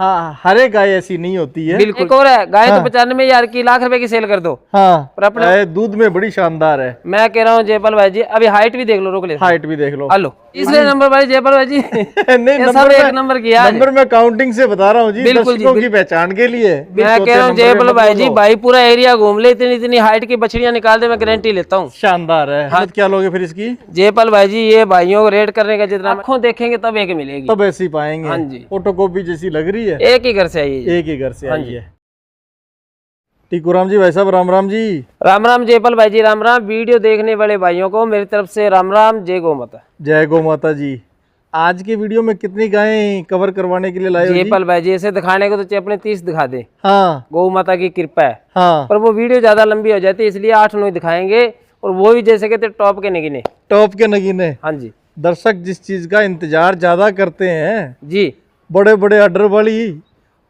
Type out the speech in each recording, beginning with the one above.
हाँ, हर एक गाय ऐसी नहीं होती है। बिल्कुल। एक और है गाय तो 95,000 की, लाख रुपए की सेल कर दो। हाँ, पर अपने दूध में बड़ी शानदार है। मैं कह रहा हूँ जयपाल भाई जी, अभी हाइट भी देख लो, रोक ले, हाइट भी देख लो। हेलो, तीसरे नंबर भाई जयपाल भाई जी। नहीं, ये सब एक नंबर की है। नंबर मैं काउंटिंग से बता रहा हूँ जी, दर्शकों की पहचान के लिए। मैं कह रहा हूँ जयपाल भाई जी, भाई पूरा एरिया घूम ले, इतनी इतनी हाइट की बछड़ियां निकाल दे, मैं गारंटी लेता हूँ। शानदार है। हाँ, क्या लोगे फिर इसकी? जयपाल भाई जी ये भाइयों को रेट करने का जितना आंखों देखेंगे तब एक मिलेगी, तब ऐसी पाएंगे। हाँ जी, फोटोकॉपी जैसी लग रही है। एक ही घर से आई है, एक ही घर से आई है। टीकू जी भाई साहब, राम राम जी। राम राम जयपाल भाई जी, राम राम। वीडियो देखने वाले भाइयों को मेरी तरफ से राम राम, जय गौ माता। जय गौ माता जी। आज के वीडियो में कितनी गायें कवर करवाने के लिए लाए हो जी? जयपाल भाई जी ऐसे दिखाने को तो अपने 30 दिखा दे। हाँ, गौ माता की कृपा है। हाँ, पर वो वीडियो ज्यादा लंबी हो जाती है, इसलिए 8-9 दिखाएंगे, और वो भी जैसे कहते टॉप के नगीने। टॉप के नगीने। हाँ जी। दर्शक जिस चीज का इंतजार ज्यादा करते हैं जी, बड़े बड़े अडर वाली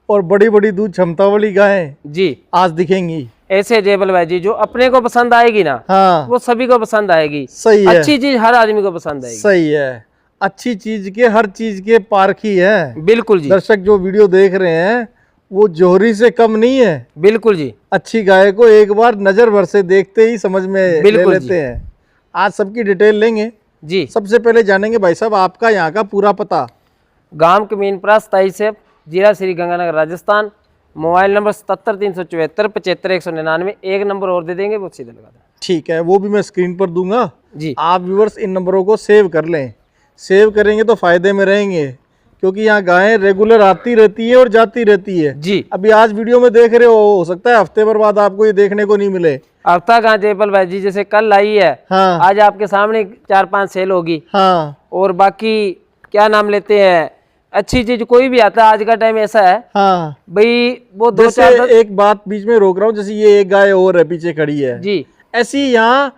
और बड़ी बड़ी दूध क्षमता वाली गायें जी आज दिखेंगी। ऐसे जयपाल भाई जी जो अपने को पसंद आएगी ना, हाँ, वो सभी को पसंद आएगी। सही है। अच्छी चीज हर आदमी को पसंद आएगी। सही है। अच्छी चीज के हर चीज के पारखी है। बिल्कुल जी। दर्शक जो वीडियो देख रहे हैं वो जोहरी से कम नहीं है। बिल्कुल जी। अच्छी गाय को एक बार नजर भर से देखते ही समझ में ले लेते हैं। आज सबकी डिटेल लेंगे जी। सबसे पहले जानेंगे भाई साहब आपका यहाँ का पूरा पता। गांव कमीनपुरा 27 जिला श्री गंगानगर राजस्थान। Mobile number 77-374-75-199। एक नंबर और दे देंगे, वो सीधे लगा दें। ठीक है, वो भी मैं स्क्रीन पर दूंगा जी। आप व्यूअर्स इन नंबरों को सेव कर लें। सेव करेंगे तो फायदे में रहेंगे, क्योंकि यहाँ गायें रेगुलर आती रहती है और जाती रहती है जी। अभी आज वीडियो में देख रहे हो सकता है हफ्ते भर बाद आपको ये देखने को नहीं मिले। हफ्ता कहाँ जयपाल भाई जी, जैसे कल आई है, हाँ, आज आपके सामने 4-5 सेल होगी। हाँ, और बाकी क्या नाम लेते हैं, अच्छी चीज कोई भी आता है, आज का टाइम ऐसा है। हाँ भाई वो 2-4 एक बात बीच में रोक रहा हूँ, जैसे ये एक गाय और है पीछे खड़ी है जी, ऐसी यहाँ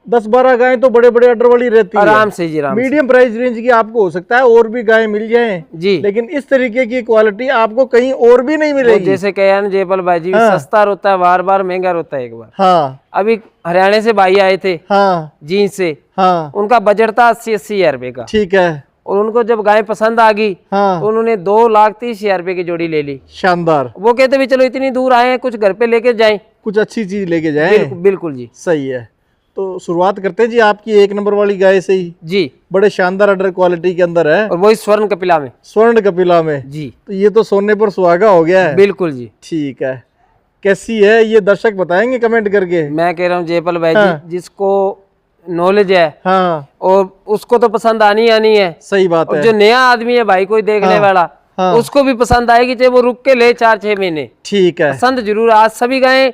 10-12 गायें तो बड़े बड़े अडर वाली रहती है आराम से जी, आराम से। मीडियम प्राइस रेंज की आपको हो सकता है और भी गायें मिल जाएं जी, लेकिन इस तरीके की क्वालिटी आपको कहीं और भी नहीं मिलेगी। जैसे कह ना जयपाल भाई जी, हाँ, सस्ता होता है, बार बार महंगा होता है एक बार। हाँ, अभी हरियाणा से भाई आए थे, हाँ, जींस से, हाँ, उनका बजट था 80-80 हजार रुपए का। ठीक है। और उनको जब गाय पसंद आ गई, हाँ, तो उन्होंने 2,30,000 रुपए की जोड़ी ले ली। शानदार। वो कहते भी चलो इतनी दूर आए हैं, कुछ घर पे लेके जाएं, कुछ अच्छी चीज लेके जाएं। बिल्कुल, बिल्कुल जी। सही है। तो शुरुआत करते हैं जी आपकी एक नंबर वाली गाय से ही। जी, बड़े शानदार अडर क्वालिटी के अंदर है और वही स्वर्ण कपिला में। स्वर्ण कपिला में जी, तो ये तो सोने पर सुहागा हो गया है। बिल्कुल जी। ठीक है, कैसी है ये दर्शक बताएंगे कमेंट करके। मैं कह रहा हूँ जयपाल भाई हाँ, जी, जिसको नॉलेज है हाँ, और उसको तो पसंद आनी है। सही बात और है। जो नया आदमी है भाई, कोई देखने हाँ, वाला, हाँ, उसको भी पसंद आएगी, चाहे वो रुक के ले 4-6 महीने, ठीक है, पसंद जरूर। आज सभी गायें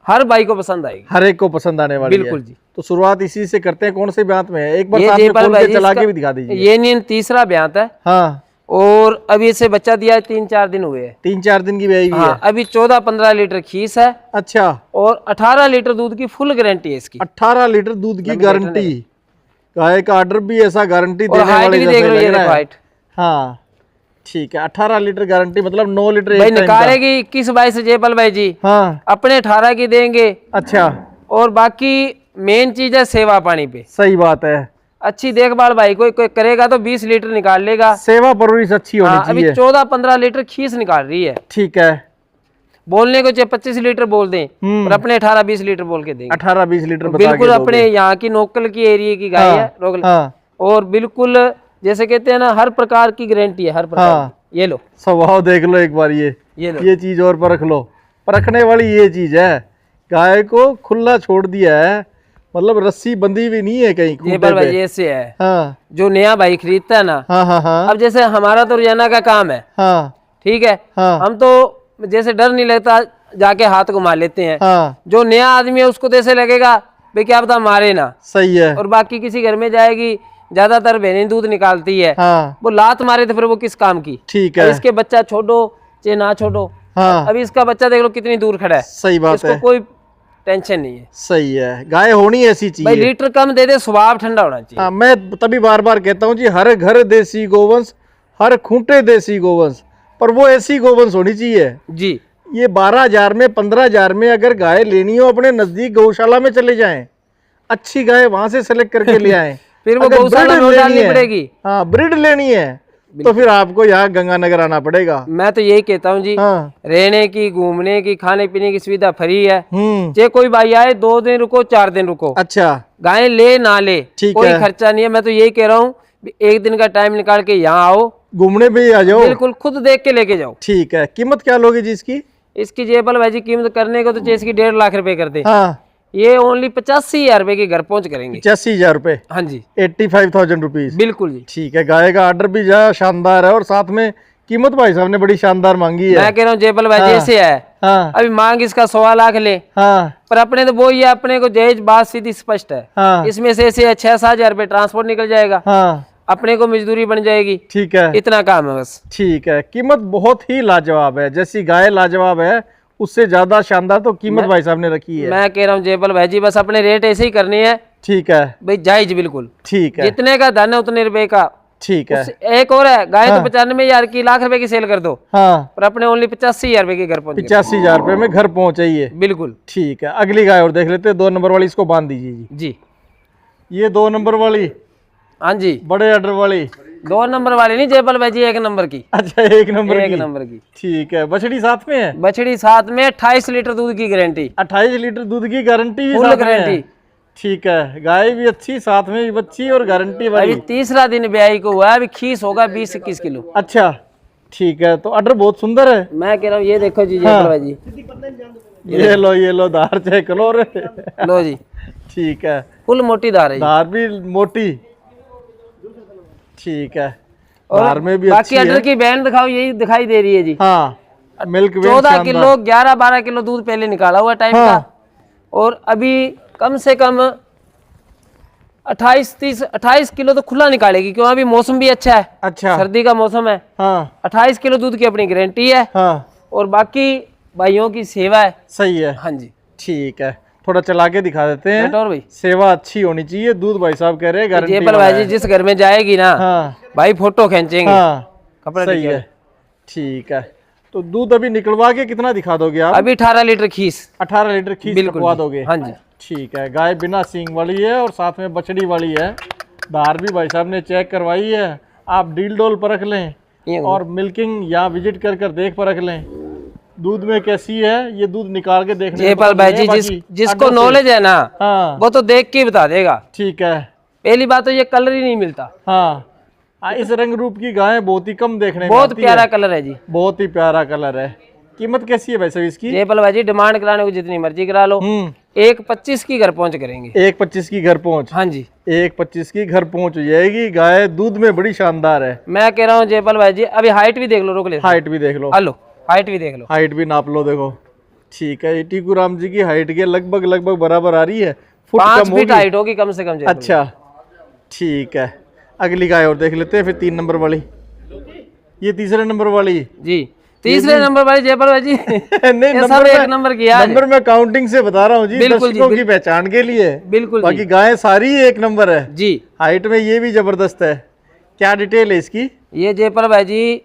हर भाई को पसंद आएगी, हर एक को पसंद आने वाली बिल्कुल है। जी। तो शुरुआत इसी से करते हैं। कौन से ब्यात में है एक बार ये साथ में जयपाल खोल भाई के जी, चला के भी दिखा दीजिए। ये नहीं तीसरा ब्यात है, हाँ, और अभी इसे बच्चा दिया है, 3-4 दिन हुए हैं। 3-4 दिन की ब्याई हुई है। हाँ, अभी 14-15 लीटर खीस है। अच्छा, और 18 लीटर दूध की फुल गारंटी है इसकी। 18 लीटर दूध की गारंटी। गाय का ऑर्डर भी ऐसा गारंटी और देने हाइट वाले भी जैसे देख लो, लग ये रहा देखो है। हाइट। हाँ, ठीक है, 18 लीटर गारंटी मतलब 9 लीटर भाई एक टाइम का। निकालेगी 21-22 से जयपाल भाई जी, हाँ, अपने 18 की देंगे। अच्छा, और बाकी मेन चीज है सेवा पानी पे। सही बात है। अच्छी देखभाल भाई कोई करेगा तो 20 लीटर निकाल लेगा। सेवा परवरिश अच्छी होनी हाँ, अभी चाहिए। 14-15 लीटर खीस निकाल रही है। ठीक है, बोलने को चाहे 25 लीटर बोल दें, पर अपने 18-20 लीटर बोल के देंगे। 18-20 लीटर बता बिल्कुल के अपने यहाँ की नोकल की एरिया की गाय है, रोगल। हाँ, और बिल्कुल जैसे कहते हैं ना, हर प्रकार की गारंटी है, हर प्रकार हाँ, की। ये लो, स्वभाव देख लो एक बार। ये लो, ये चीज और परख लो। परखने वाली ये चीज है। गाय को खुला छोड़ दिया है, मतलब रस्सी बंधी भी नहीं है कहीं खूंटे जयपाल भाई पे। ऐसे है। हाँ, जो नया भाई खरीदता है ना, हाँ, हाँ, हाँ, अब जैसे हमारा तो रोजाना का काम है, हाँ, ठीक है, हाँ, हम तो जैसे डर नहीं लगता, जाके हाथ घुमा लेते हैं। हाँ, जो नया आदमी है उसको तो ऐसे लगेगा भाई क्या पता मारे ना। सही है। और बाकी किसी घर में जाएगी, ज्यादातर बहनें दूध निकालती है, हाँ, वो लात मारे तो फिर वो किस काम की। ठीक अब है। इसके बच्चा छोड़ो चाहे ना छोड़ो, हाँ, अभी इसका बच्चा देख लो कितनी दूर खड़ा है, सही बात इसको है। कोई टेंशन नहीं है। सही है, गाय होनी ऐसी भाई चाहिए। लीटर कम दे दे, स्वभाव ठंडा होना चाहिए। हाँ, मैं तभी बार बार कहता हूँ जी, हर घर देसी गोवंश, हर खूंटे देसी गोवंश, पर वो ऐसी गोवंश होनी चाहिए जी। ये 12,000 में 15,000 में अगर गाय लेनी हो, अपने नजदीक गौशाला में चले जाएं, अच्छी गाय वहां से सेलेक्ट करके ले आए। फिर वो अगर गौशाला ब्रीड में लेनी डालनी है, पड़ेगी। हाँ, ब्रीड लेनी है तो फिर आपको यहाँ गंगानगर आना पड़ेगा। मैं तो यही कहता हूँ जी, हाँ। रहने की, घूमने की, खाने पीने की सुविधा फ्री है। हम्म। चाहे कोई भाई आए 2 दिन रुको, 4 दिन रुको, अच्छा। गाय ले ना ले, ठीक कोई है। खर्चा नहीं है। मैं तो यही कह रहा हूँ, 1 दिन का टाइम निकाल के यहाँ आओ, घूमने भी आ जाओ। बिल्कुल खुद देख के लेके जाओ। ठीक है। कीमत क्या लोगे जी इसकी? इसकी जयपाल भाई जी कीमत करने को तो चाहिए इसकी 1.5 लाख रुपए कर दे। हाँ। ये ओनली 85,000 रुपए के घर पहुंच करेंगे। 85,000 रुपए। हाँ जी, 85,000 रुपीज। बिल्कुल जी। ठीक है। गाय का ऑर्डर भी जा शानदार है और साथ में कीमत भाई साहब ने बड़ी शानदार मांगी है। मैं कह रहा हूँ जयपाल भाई जी ऐसे है, हाँ। अभी मांग इसका 1.25 लाख ले, हाँ। पर अपने तो वो ही है, अपने को जहेज बात सीधी स्पष्ट है। हाँ। इसमें से 6-7 हजार रुपए ट्रांसपोर्ट निकल जाएगा, हाँ। अपने को मजदूरी बन जाएगी। ठीक है। इतना काम है बस। ठीक है। कीमत बहुत ही लाजवाब है, जैसी गाय लाजवाब है उससे ज्यादा शानदार तो कीमत भाई साहब ने रखी है। मैं कह रहा हूँ जयपाल भाई जी बस अपने रेट ऐसे ही करनी है। ठीक है भाई जायज बिल्कुल, ठीक है जितने का धन है उतने रुपए का। ठीक है। एक और है, गाय तो 95,000 की, लाख रुपए की सेल कर दो, हाँ। पर अपने ओनली 85,000 रुपए के घर पहुंच गए। 85,000 रुपए में घर पहुंचाइए। बिल्कुल ठीक है। अगली गाय और देख लेते हैं, 2 नंबर वाली, इसको बांध दीजिए जी। जी। ये 2 नंबर वाली, हाँ जी, बड़े ऑर्डर वाली। 2 नंबर वाली नहीं जयपाल भाई जी, 1 नंबर की। अच्छा, 1 नंबर 1 की। नंबर की ठीक है। बछड़ी साथ में है? बछड़ी साथ में, 28 लीटर दूध की गारंटी। 28 लीटर दूध की गारंटी भी फुल साथ में है। गारंटी। ठीक है। गाय भी अच्छी, साथ में भी बच्ची और गारंटी वाली। अभी 3रा दिन ब्याही को हुआ है, अभी खीस होगा 20-21 किलो। अच्छा। ठीक है। तो ऑर्डर बहुत सुंदर है। मैं कह रहा हूँ ये देखो जी जयपाल भाई जी, ये लो दार चेक लो रे। लो जी, ठीक है। फुल मोटी धार है जी। धार भी मोटी। ठीक है। और धार में भी बाकी अच्छी अडर है। की बैंड दिखाओ, यही दिखाई दे रही है जी। हाँ। मिल्क वेट 14 शानदार। किलो 11-12 किलो दूध पहले निकाला हुआ टाइम हाँ। का, और अभी कम से कम 28 किलो तो खुला निकालेगी, क्यों अभी मौसम भी अच्छा है। अच्छा। सर्दी का मौसम है। हाँ। 28 किलो दूध की अपनी गारंटी है, हाँ। और बाकी भाइयों की सेवा है। सही है। हाँ जी। ठीक है। थोड़ा चला के दिखा देते हैं। और भाई सेवा अच्छी होनी चाहिए। दूध भाई साहब कह रहे हैं गारंटी जयपाल वाला भाई जी है। जिस घर में जाएगी ना, हाँ। भाई फोटो खींचेंगे। हाँ। कपड़ा सही दिखाओ। है। ठीक है। तो दूध अभी निकलवा के कितना दिखा दोगे आप? अभी 18 लीटर खीस। 18 लीटर खींच बिल्कुल निकलवा जी। दोगे? हाँ जी। ठीक है। गाय बिना सींग वाली है और साथ में बछड़ी वाली है। धार भी भाई साहब ने चेक करवाई है। आप डील डोल परख लें ये और मिल्किंग यहाँ विजिट कर कर देख परख लें दूध में कैसी है। ये दूध निकाल के देखने जयपाल भाई जी जिसको नॉलेज है ना, हाँ। वो तो देख के ही बता देगा। ठीक है। पहली बात तो ये कलर ही नहीं मिलता। हाँ। इस रंग रूप की गाय बहुत ही कम देखने में बहुत आती प्यारा है। कलर है जी। बहुत ही प्यारा कलर है। कीमत कैसी है वैसे इसकी? जयपाल भाई जी डिमांड कराने को जितनी मर्जी करा लो, 1.25 की घर पहुंच करेंगे। 1.25 की घर पहुंच? हाँ जी। 1.25 की घर पहुंच हो जाएगी। गाय दूध में बड़ी शानदार है। मैं कह रहा हूँ जयपाल भाई जी, अभी हाइट भी देख लो, रोक ले। हाइट भी देख लो। हेलो, हाइट भी देख लो। हाइट भी नाप लो, देखो। ठीक है। टीकू राम जी की हाइट के लगभग बराबर आ रही है। फुट 5 कम फीट होगी। हाइट होगी कम से कम। जयपाल अच्छा। ठीक है। अगली गाय और देख लेते हैं फिर, 3 नंबर वाली। ये तीसरे नंबर वाली। जी, तीसरे नंबर वाली जयपाल भाई जी। नहीं, ये सब 1 नंबर की यार। नंबर मैं काउंटिंग से बता रहा हूँ जी, बिल्कुल जी, दर्शकों की पहचान के लिए। बिल्कुल बाकी जी। गाय सारी 1 नंबर है जी। हाइट में। ये भी जबरदस्त है। क्या डिटेल है इसकी? ये जयपाल भाई जी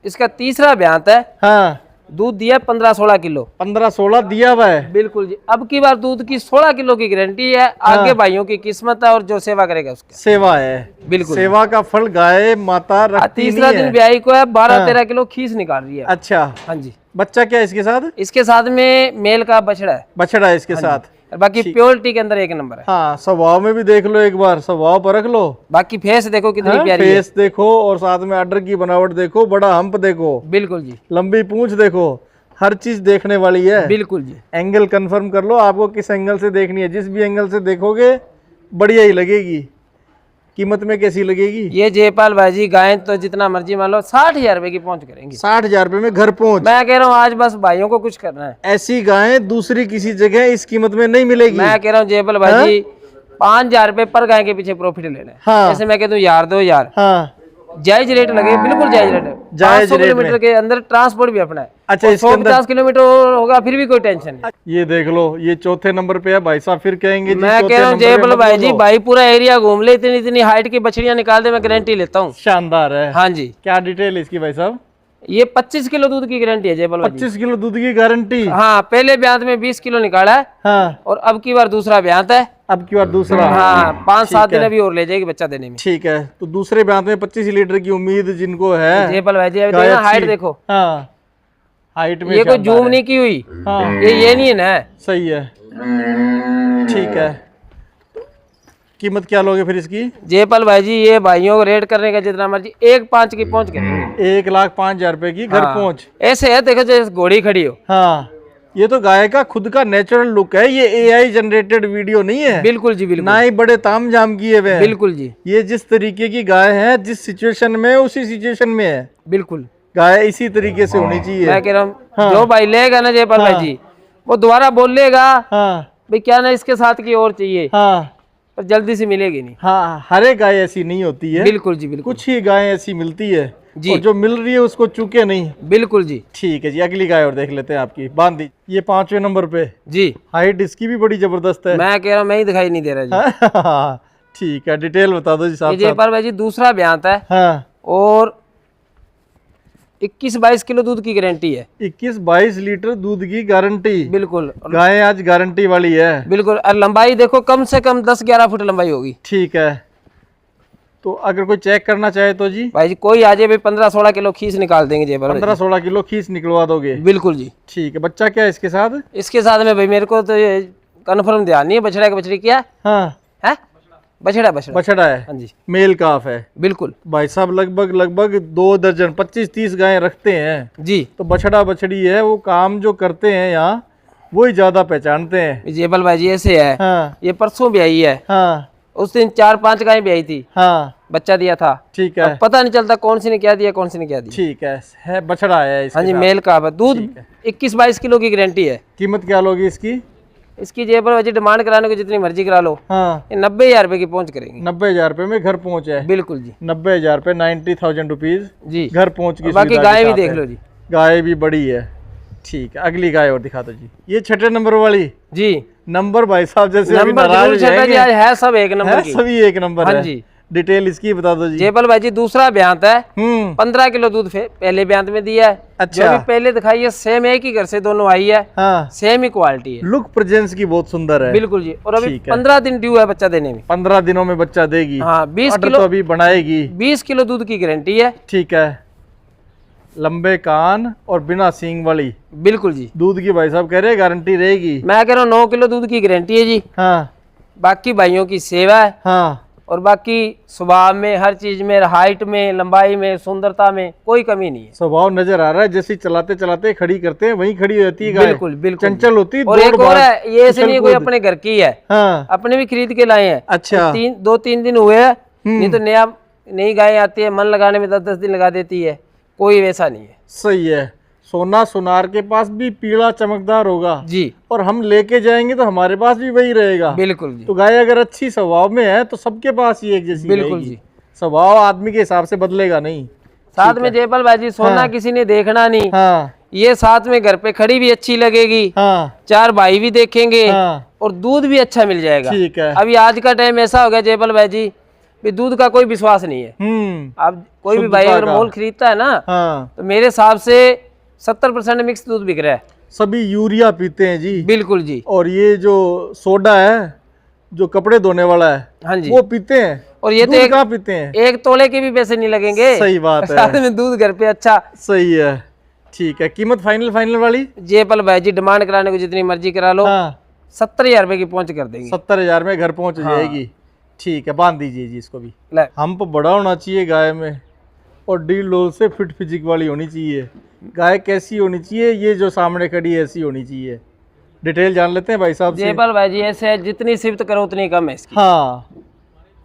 इसका 3रा ब्यांत है। हाँ। दूध दिया 15-16 किलो। 15-16 दिया हुआ है। बिल्कुल जी। अब की बार दूध की 16 किलो की गारंटी है। आगे भाइयों की किस्मत है, और जो सेवा करेगा उसका सेवा है। बिल्कुल। सेवा का फल गाय माता रखती तीसरा नहीं दिन है। ब्याही को है, 12-13 किलो खीस निकाल रही है। अच्छा। हाँ जी। बच्चा क्या है इसके साथ? इसके साथ में मेल का बछड़ा है, बछड़ा है इसके साथ। और बाकी प्योरिटी के अंदर 1 नंबर है। हाँ। स्वभाव में भी देख लो एक बार, स्वभाव परख लो। बाकी फेस देखो कितनी हाँ, प्यारी है। फेस देखो और साथ में आर्डर की बनावट देखो, बड़ा हम्प देखो, बिल्कुल जी। लंबी पूंछ देखो, हर चीज देखने वाली है। बिल्कुल जी। एंगल कंफर्म कर लो आपको किस एंगल से देखनी है। जिस भी एंगल से देखोगे बढ़िया ही लगेगी। कीमत में कैसी लगेगी? ये जयपाल भाई जी गाय तो जितना मर्जी मान लो 60,000 रुपए की पहुंच करेंगे। 60,000 रुपए में घर पहुंच। मैं कह रहा हूँ आज बस भाइयों को कुछ करना है। ऐसी गाय दूसरी किसी जगह इस कीमत में नहीं मिलेगी। मैं कह रहा हूँ जयपाल भाई जी 5,000 रुपए पर गाय के पीछे प्रॉफिट लेना है। हाँ। ऐसे मैं कहता हूँ यार 2,000 हाँ। जायज रेट लगे, बिल्कुल जायज रेट है। जायज 500 रेट किलोमीटर के अंदर ट्रांसपोर्ट भी अपना है। अच्छा, इसके अंदर 150 किलोमीटर होगा फिर भी कोई टेंशन नहीं। ये देख लो, ये चौथे नंबर पे है भाई साहब। फिर कहेंगे जी मैं चौथे कह रहा हूँ नंबर पे जयपाल मत भाई जी, बोलो। भाई पूरा एरिया घूम ले, इतनी इतनी हाइट की बछड़ियां निकाल दे, मैं गारंटी लेता हूँ। शानदार है। हाँ जी। क्या डिटेल है इसकी भाई साहब? ये 25 किलो दूध की गारंटी है जयपाल भाई जी। 25 किलो दूध की गारंटी। हाँ, पहले ब्यांत में 20 किलो निकाला है, हाँ। और अब की बार दूसरा ब्यांत है। अब की बार दूसरा। हाँ 5-7 दिन अभी और ले जाएगी बच्चा देने में। ठीक है, तो दूसरे ब्यात में 25 लीटर की उम्मीद जिनको है। जयपाल भाई जी अभी गाय देखो अच्छी। हाइट देखो, हाँ हाइट में ये कोई शानदार जूम है। नहीं की हुई, हाँ ये नहीं है ना। सही है। ठीक है, कीमत क्या लोगे फिर इसकी? जयपाल भाई जी ये भाइयों को रेट करने का जितना मर्जी 1.5 की पहुंच करेंगे। 1,05,000 रुपए की घर हाँ, पहुंच। ऐसे है देखो जैसे घोड़ी खड़ी हो। हाँ ये तो गाय का खुद का नेचुरल लुक है, ये एआई जनरेटेड वीडियो नहीं है। बिल्कुल जी बिल्कुल, ना ही बड़े ताम झाम किए हुए हैं। बिल्कुल जी ये जिस तरीके की गाय है, जिस सिचुएशन में उसी सिचुएशन में है। बिल्कुल, गाय इसी तरीके से होनी चाहिए। मैं कह रहा हूँ हाँ। जो भाई लेगा ना जयपाल हाँ। भाई जी वो दोबारा बोलेगा हाँ भाई क्या ना इसके साथ की और चाहिए, हाँ पर जल्दी से मिलेगी नहीं। हाँ, हर एक गाय ऐसी नहीं होती है। बिल्कुल जी बिल्कुल, कुछ ही गाय ऐसी मिलती है जी। और जो मिल रही है उसको चूके नहीं। बिल्कुल जी। ठीक है जी, अगली गाय और देख लेते हैं आपकी। बांध दी, ये 5वें नंबर पे। जी हाइट इसकी भी बड़ी जबरदस्त है। मैं कह रहा हूँ मैं ही दिखाई नहीं दे रहा जी। ठीक है, डिटेल बता दो जी ये साहब। जयपाल भाई जी दूसरा ब्यांत है हाँ और 21-22 किलो दूध की गारंटी है। 21-22 लीटर दूध की गारंटी। बिल्कुल गाय आज गारंटी वाली है। बिल्कुल, और लंबाई देखो कम से कम 10-11 फुट लंबाई होगी। ठीक है, तो अगर कोई चेक करना चाहे तो जी भाई जी कोई आ जाए भाई 15-16 किलो खीस निकाल देंगे जयपाल भाई जी। 15-16 किलो खीस निकलवा दोगे? बिल्कुल जी। ठीक है, बच्चा क्या है इसके साथ? इसके साथ में भाई मेरे को तो ये कन्फर्म ध्यान नहीं है, बछड़ा का बछड़ी क्या हाँ है, बछड़ा बछड़ा बछड़ा है। हाँ जी मेल काफ है। बिल्कुल भाई साहब लगभग 2 दर्जन 25-30 गायें रखते हैं, जी। तो बछड़ा बछड़ी है वो काम जो करते हैं यहाँ वही ज्यादा पहचानते हैं। जयपाल भाई जी ऐसे है, हाँ ये परसों भी आई है, हाँ उस दिन 4-5 गायें भी आई थी, हाँ बच्चा दिया था। ठीक है। अब पता नहीं चलता कौन सी ने क्या दिया कौन सी ने क्या दिया। ठीक है बछड़ा है इसके हाँ जी साथ। मेल का दूध ठीक है। 21-22 किलो की गारंटी है। कीमत क्या लोगी इसकी? इसकी जयपाल भाई जी डिमांड कराने को जितनी मर्जी करा लो, हाँ ये 90,000 रुपए की पहुंच करेंगे। 90,000 रुपए में घर पहुंच है। बिल्कुल जी 90,000 रुपए 90,000 रुपीज जी। घर पहुंच की बाकी सुविधा गाय के भी साथ देख है। लो जी। गाय भी बड़ी है। ठीक है, अगली गाय और दिखा दो जी। ये 6ठे नंबर वाली। जी नंबर भाई साहब जैसे अभी नंबर नाराज जरूर हो छठा जी, जाएंगे। आज है सब एक नंबर है की। सभी एक नंबर हाँ है। जी। डिटेल इसकी बता दो जी। जयपाल भाई जी दूसरा ब्यांत है, 15 किलो दूध पहले ब्यांत में दिया है। अच्छा। जो भी पहले दिखाई है सेम एक ही घर से दोनों आई है, हाँ सेम ही क्वालिटी है। लुक प्रेजेंस की बहुत सुंदर है। बिल्कुल जी, और अभी ठीक है। 15 दिन ड्यू है बच्चा देने में। 15 दिनों में बच्चा देगी। हाँ 20 ऑर्डर किलो तो अभी बनाएगी। 20 किलो दूध की गारंटी है। ठीक है, लंबे कान और बिना सींग वाली। बिल्कुल जी, दूध की भाई साहब कह रहे गारंटी रहेगी। मैं कह रहा हूँ 9 किलो दूध की गारंटी है जी। हाँ बाकी भाइयों की सेवा है, हाँ और बाकी स्वभाव में हर चीज में, हाइट में, लंबाई में, सुंदरता में कोई कमी नहीं है। स्वभाव नजर आ रहा है, जैसे चलाते चलाते खड़ी करते हैं वहीं खड़ी रहती है गाय। बिल्कुल बिल्कुल चंचल होती है, और दौड़ एक और भाग, है, ये ऐसे नहीं है कोई उछल कूद। अपने घर की है, हाँ अपने भी खरीद के लाए हैं। अच्छा। 2-3 दिन हुए हैं, नहीं तो नई गाय आती है मन लगाने में 10-10 दिन लगा देती है, कोई वैसा नहीं है। सही है। सोना सुनार के पास भी पीला चमकदार होगा जी और हम लेके जाएंगे तो हमारे पास भी वही रहेगा। बिल्कुल जी तो गाय अगर अच्छी स्वभाव में है तो सबके पास ही एक जैसी बिल्कुल रहेगी। जी। स्वभाव आदमी के हिसाब से बदलेगा नहीं। साथ में जयपाल भाई जी सोना हाँ। किसी ने देखना नहीं, हाँ ये साथ में घर पे खड़ी भी अच्छी लगेगी, हाँ 4 भाई भी देखेंगे, हाँ और दूध भी अच्छा मिल जाएगा। ठीक है। अभी आज का टाइम ऐसा हो गया जयपाल भाई जी भी दूध का कोई विश्वास नहीं है। अब कोई भी भाई शुद्धता अगर का। मोल खरीदता है ना, हाँ तो मेरे हिसाब से 70% मिक्स दूध बिक रहा है। सभी यूरिया पीते हैं जी। बिल्कुल जी। और ये जो सोडा है जो कपड़े धोने वाला है हाँ जी, वो पीते हैं। और ये तो दूध कहाँ पीते हैं? 1 तोले के भी पैसे नहीं लगेंगे। सही बात है। साथ में दूध घर पे अच्छा। सही है। ठीक है, कीमत फाइनल वाली? जयपाल भाई जी डिमांड कराने को जितनी मर्जी करा लो, हाँ 70,000 रुपए की पहुंच कर देंगे। 70,000 में घर पहुंच जाएगी। ठीक है, बांध दीजिए जी इसको भी। ले। हम्प बड़ा होना चाहिए गाय में और डी लोल से फिट फिजिक वाली होनी चाहिए। गाय कैसी होनी चाहिए? ये जो सामने खड़ी है ऐसी होनी चाहिए। डिटेल जान लेते हैं भाई साहब से। जयपाल भाई जी ऐसे है, जितनी सिफ्त करो उतनी कम है इसकी। हाँ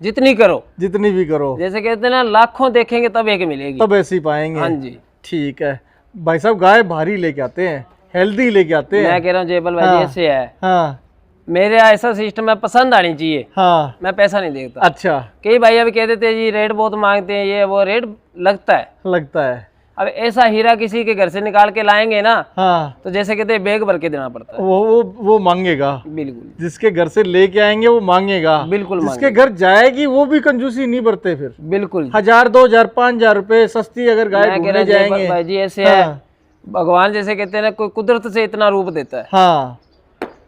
जितनी करो, जितनी भी करो, जैसे कहते हैं ना लाखों देखेंगे तब एक मिलेगी। तब ऐसी पाएंगे। हाँ जी। ठीक है भाई साहब, गाय भारी लेके आते हैं, हेल्दी लेके आते हैं। मैं कह रहा हूँ जयपाल भाई जी हाँ। ऐसे है, हाँ मेरे ऐसा सिस्टम है पसंद आनी चाहिए, हाँ मैं पैसा नहीं देखता। अच्छा कई भाई अभी कह देते हैं जी रेट बहुत मांगते हैं, ये वो रेट लगता है। लगता है। अब ऐसा हीरा किसी के घर से निकाल के लाएंगे ना, हाँ तो जैसे कहते हैं बैग भर के देना पड़ता है। वो मांगेगा। बिल्कुल जिसके घर से लेके आएंगे वो मांगेगा। बिल्कुल जिसके घर जाएगी वो भी कंजूसी नहीं बरते फिर। बिल्कुल। 1,000 2,000 5,000 रुपए सस्ती अगर गाय मैं कह घूमने रहा हूँ जयपाल जाएंगे। भाई जी ऐसे है, हाँ भगवान जैसे कहते हैं ना कोई कुदरत से इतना रूप देता है। हाँ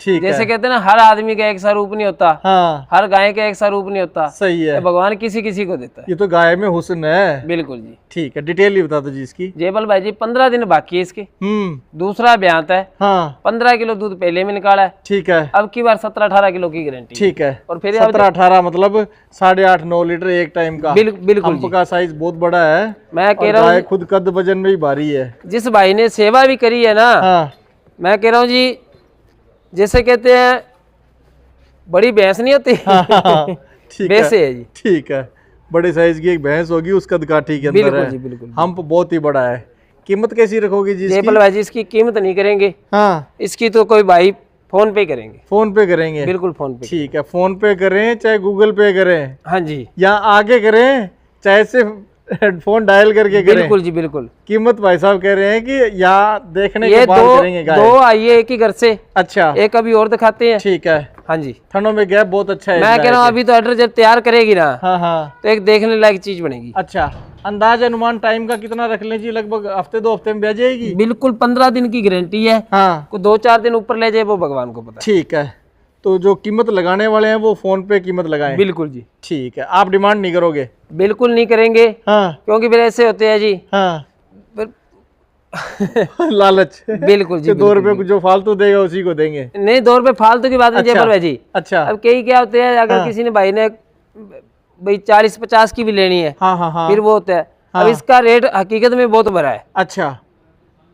ठीक जैसे है। कहते हैं ना, हर आदमी का एक सा रूप नहीं होता, हाँ हर गाय का एक सा रूप नहीं होता, सही है। ये भगवान किसी किसी को देता है। ये तो गाय में हुस्न है। बिल्कुल जी। ठीक है, डिटेल ही बता दो जी इसकी। जेबल भाई जी 15 दिन बाकी है इसके, हम्म। दूसरा ब्यांत है, हाँ 15 किलो दूध पहले में निकाला है, ठीक है। अब की बार 17-18 किलो की गारंटी। ठीक है। और फिर अब 17-18 मतलब 8.5-9 लीटर एक टाइम का। बिल्कुल पंप का साइज बहुत बड़ा है। मैं कह और रहा गाय हूँ खुद कद वजन में भी भारी है। जिस भाई ने सेवा भी करी है ना, हाँ मैं कह रहा हूँ जी, जैसे कहते हैं बड़ी भैंस नहीं होती, हाँ, ठीक वैसे है जी। ठीक है। बड़े साइज की एक भैंस होगी, उसका काठी के अंदर बिल्कुल है। जी, बिल्कुल। हम्प बहुत ही बड़ा है। कीमत कैसी रखोगे जी इसकी? जेबल भाई जी इसकी कीमत नहीं करेंगे, हाँ इसकी तो कोई भाई फोन पे करेंगे। फोन पे करेंगे? बिल्कुल फोन पे। ठीक है, फोन पे करें चाहे गूगल पे करें, हाँ जी या आगे करें चाहे सिर्फ फोन डायल करके करें? बिल्कुल जी बिल्कुल। कीमत भाई साहब कह रहे हैं कि यहाँ देखने ये के बाद करेंगे गाय। दो आई है एक ही घर से, अच्छा एक अभी और दिखाते हैं। ठीक है। हाँ जी, थनों में गैप बहुत अच्छा है। मैं कह रहा हूँ अभी तो ऑर्डर जब तैयार करेगी ना, हाँ हाँ। तो एक देखने लायक चीज बनेगी। अच्छा, अंदाज अनुमान टाइम का कितना रख लें जी? लगभग हफ्ते 2 हफ्ते में आ जाएगी? बिल्कुल 15 दिन की गारंटी है। हाँ को 2-4 दिन ऊपर ले जाए वो भगवान को पता ठीक है। तो जो कीमत लगाने वाले हैं वो फोन पे कीमत है। लगाएं। बिल्कुल जी, ठीक है, आप डिमांड नहीं करोगे? बिल्कुल नहीं करेंगे, हाँ क्योंकि फिर ऐसे होते हैं जी। हाँ फिर- लालच। बिल्कुल जी, कि 2 रुपए जो फालतू देगा उसी को देंगे। नहीं 2 रुपए फालतू की बात नहीं अच्छा, जेबल भाई जी। अच्छा। अब कई क्या होते हैं, अगर हाँ। किसी ने भाई ने भाई 40-50 की भी लेनी है, हाँ हाँ हाँ। फिर वो होता है। अब हाँ। इसका रेट हकीकत में बहुत भरा है, अच्छा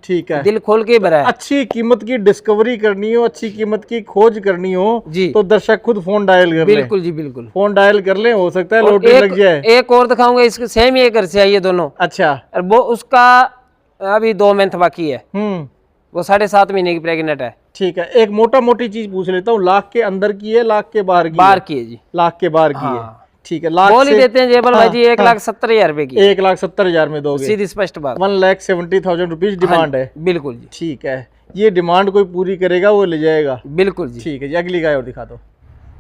ठीक है। दिल खोल के भरा है अच्छी कीमत की डिस्कवरी करनी हो, अच्छी कीमत की खोज करनी हो जी। तो दर्शक खुद फोन डायल कर ले। बिल्कुल जी बिल्कुल। फोन डायल कर ले, हो सकता है और लॉटरी लग जाए। एक और दिखाऊंगा, इसके सेम ही घर से आई है दोनों, अच्छा। और वो उसका अभी 2 मंथ बाकी है, हम्म। वो 7.5 महीने की प्रेग्नेंट है। ठीक है, एक मोटा मोटी चीज पूछ लेता हूँ, लाख के अंदर की है लाख के बाहर की? बाहर की है जी। लाख के बाहर की है। हाँ। ठीक है, लाख बोल ही से देते हैं जेबल भाई जी, 1,70,000 रुपए की, 1,70,000 में दोगे? सीधी स्पष्ट बात। 1,70,000 रुपीज डिमांड है। बिल्कुल जी ठीक है, ये डिमांड कोई पूरी करेगा वो ले जाएगा। बिल्कुल जी। ठीक है जी, अगली गाय और दिखा दो।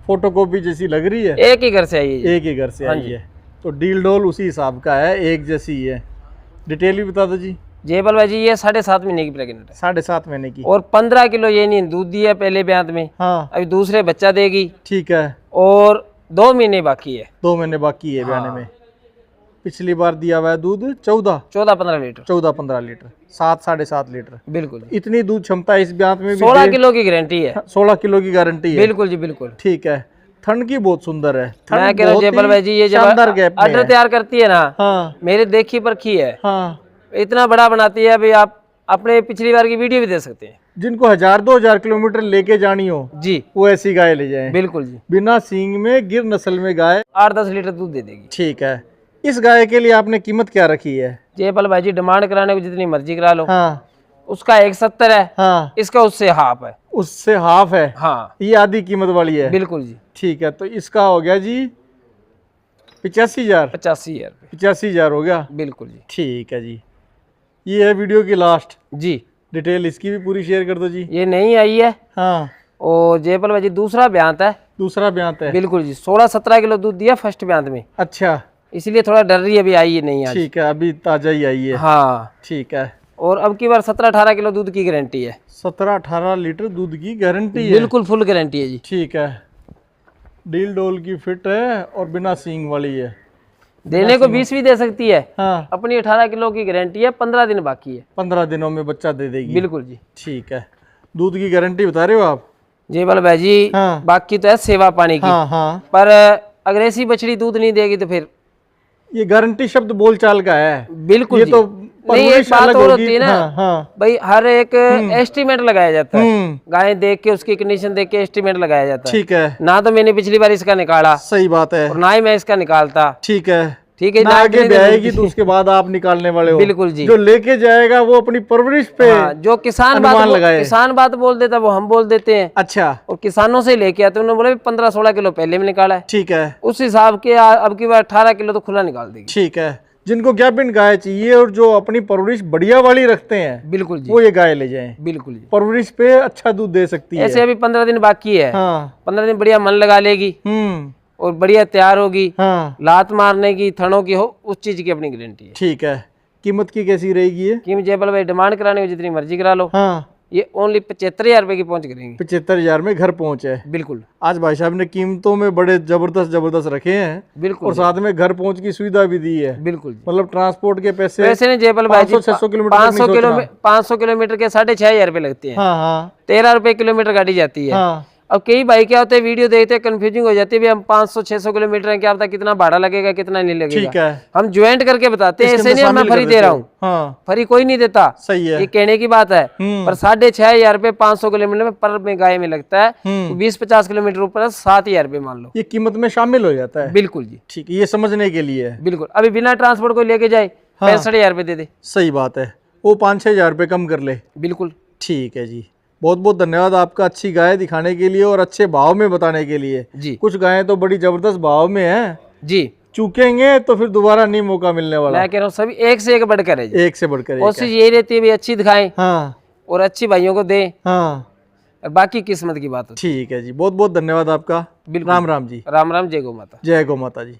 फोटो कॉपी जैसी लग रही है, एक ही घर से आई है जी। एक ही घर से हाँ आई जी। है, तो डील डोल उसी हिसाब का है, एक जैसी है। डिटेल भी बता दो जी। जेबल भाई जी ये 7.5 महीने की प्रेग्नेंट है, 7.5 महीने की। और 15 किलो ये नहीं दूध दिया पहले ब्यांत में, हाँ अभी दूसरे बच्चा देगी, ठीक है। और 2 महीने बाकी है। 2 महीने बाकी है ब्याने हाँ। में। पिछली बार दिया हुआ है दूध 14-15 लीटर। 14-15 litre, 7-7.5 litre. बिल्कुल जी। इतनी दूध क्षमता इस ब्यांत में भी 16 किलो की गारंटी है। 16 किलो की गारंटी है। बिल्कुल जी बिल्कुल। ठीक है, ठंड की बहुत सुंदर है। मैं कह रहा हूँ जेबल भाई जी, ये जब शानदार गैप में ऑर्डर है। तैयार करती है ना, हाँ मेरे देखी परखी है, हाँ। इतना बड़ा बनाती है, अभी आप अपने पिछली बार की वीडियो भी दे सकते हैं। जिनको 1000-2000 किलोमीटर लेके जानी हो जी वो ऐसी गाय ले जाएं। बिल्कुल जी, बिना सींग में गिर नस्ल में गाय। 8-10 लीटर दूध दे देगी। ठीक है, इस गाय के लिए आपने कीमत क्या रखी है? जेबल भाई जी डिमांड कराने को जितनी मर्जी करा लो, हाँ उसका 170 है, हाँ। इसका उससे हाफ है। उससे हाफ है? हाँ ये आधी कीमत वाली है? बिल्कुल जी। ठीक है, तो इसका हो गया जी 85,000। 85,000 रुपये। 85,000 हो गया। बिल्कुल जी। ठीक है जी, ये है वीडियो की लास्ट जी डिटेल, इसकी भी पूरी शेयर कर दो जी। ये नहीं आई है, हाँ और जेबल भाई जी दूसरा ब्यांत है। दूसरा ब्यांत है? बिल्कुल जी, 16-17 किलो दूध दिया फर्स्ट ब्यांत में, अच्छा इसलिए थोड़ा डर रही है, अभी आई है नहीं आज। ठीक है, अभी ताजा ही आई है। हाँ, ठीक है, और अब की बार 17-18 किलो दूध की गारंटी है। 17-18 लीटर दूध की गारंटी है? बिल्कुल फुल गारंटी है जी। ठीक है, डील डोल की फिट है और बिना सींग वाली है। देने को 20 भी दे सकती है, हाँ अपनी 18 किलो की गारंटी है, 15 दिन बाकी है। 15 दिनों में बच्चा दे देगी? बिल्कुल जी। ठीक है, दूध की गारंटी बता रहे हो आप? जेबल भाई जी हाँ। बाकी तो है सेवा पानी की, हाँ हाँ। पर अगर ऐसी बछड़ी दूध नहीं देगी तो फिर ये गारंटी शब्द बोलचाल का है। बिल्कुल ये जी। तो नहीं, एक परवरिश बात अलग और होगी। होती है ना, हाँ हाँ। भाई हर एक एस्टीमेट लगाया जाता है, हम्म। गाय देख के उसकी कंडीशन देख के एस्टीमेट लगाया जाता है। ठीक है, ना तो मैंने पिछली बार इसका निकाला, सही बात है। और ना ही मैं इसका निकालता। ठीक है, ठीक है ना ना, आगे इतनी ब्याएगी दूध- तो उसके बाद आप निकालने वाले हो। बिल्कुल जी। जो लेके जाएगा वो अपनी परवरिश पे हाँ, जो किसान अनुमान लगाए। किसान बात बोल देता वो हम बोल देते हैं, अच्छा और किसानों से लेके आते उन्होंने बोला 15-16 किलो पहले में निकाला है, ठीक है। उस हिसाब के अब की बार 18 किलो तो खुला निकाल देगी। ठीक है, जिनको गैपिन गाय चाहिए और जो अपनी परवरिश बढ़िया वाली रखते हैं बिल्कुल जी। वो ये गाय ले जाएं। बिल्कुल जी। परवरिश पे अच्छा दूध दे सकती है। ऐसे अभी 15 दिन बाकी है, हाँ 15 दिन बढ़िया मन लगा लेगी और बढ़िया तैयार होगी, हाँ। लात मारने की थनों की हो, उस चीज की अपनी गारंटी है। ठीक है, कीमत की कैसी रहेगी ये? कीमत जेबल भाई डिमांड कराने को जितनी मर्जी करा लो, हाँ ये ओनली 75,000 रुपए की पहुंच करेंगे। 75,000 में घर पहुंच है। बिल्कुल आज भाई साहब ने कीमतों में बड़े जबरदस्त रखे हैं बिल्कुल और साथ में घर पहुंच की सुविधा भी दी है। बिल्कुल जी। मतलब ट्रांसपोर्ट के पैसे वैसे नहीं जयपाल भाई जी, 500-600 किलोमीटर तक नहीं सोचना। 500 किलोमीटर के 6,500 रुपए लगते हैं। हाँ हाँ 13 रुपए किलोमीटर गाड़ी जाती है। हाँ अब कई भाई क्या होते हैं, वीडियो देखते हैं कंफ्यूजिंग हो जाती है, भी हम 500-600 किलोमीटर हैं, क्या पता कितना भाड़ा लगेगा कितना नहीं लगेगा। ठीक है, हम ज्वाइंट करके बताते हैं, इसके ऐसे अंदर नहीं मैं शामिल फ्री कर दे रहा देते हूँ, हो। हाँ फ्री कोई नहीं देता, सही है। ये कहने की बात है। हम्म। पर 6,500 रुपए 500 किलोमीटर में पर में गाय में लगता है, हम्म। तो 20-50 किलोमीटर ऊपर 7,000 रुपए मान लो। ये कीमत में शामिल हो जाता है। बिल्कुल जी ठीक है, ये समझने के लिए है। बिल्कुल। अभी बिना ट्रांसपोर्ट को लेके जाए हाँ। 65,000 रुपए दे दे। सही बात है, वो 5-6 हज़ार रुपये कम कर ले। बिल्कुल ठीक है जी, बहुत बहुत धन्यवाद आपका अच्छी गाय दिखाने के लिए और अच्छे भाव में बताने के लिए। जी कुछ गायें तो बड़ी जबरदस्त भाव में हैं, जी। चूकेंगे तो फिर दोबारा नहीं मौका मिलने वाला। मैं कह रहा हूँ सभी एक से एक बढ़कर है जी। एक से बढ़कर एक कोशिश है। यही रहती है भी अच्छी दिखाएं हाँ और अच्छी भाइयों को दें, हाँ और बाकी किस्मत की बात होती ठीक है जी, बहुत बहुत धन्यवाद आपका। बिल्कुल। राम राम जी। है। राम राम, जय गौ माता। जय गौ माता जी।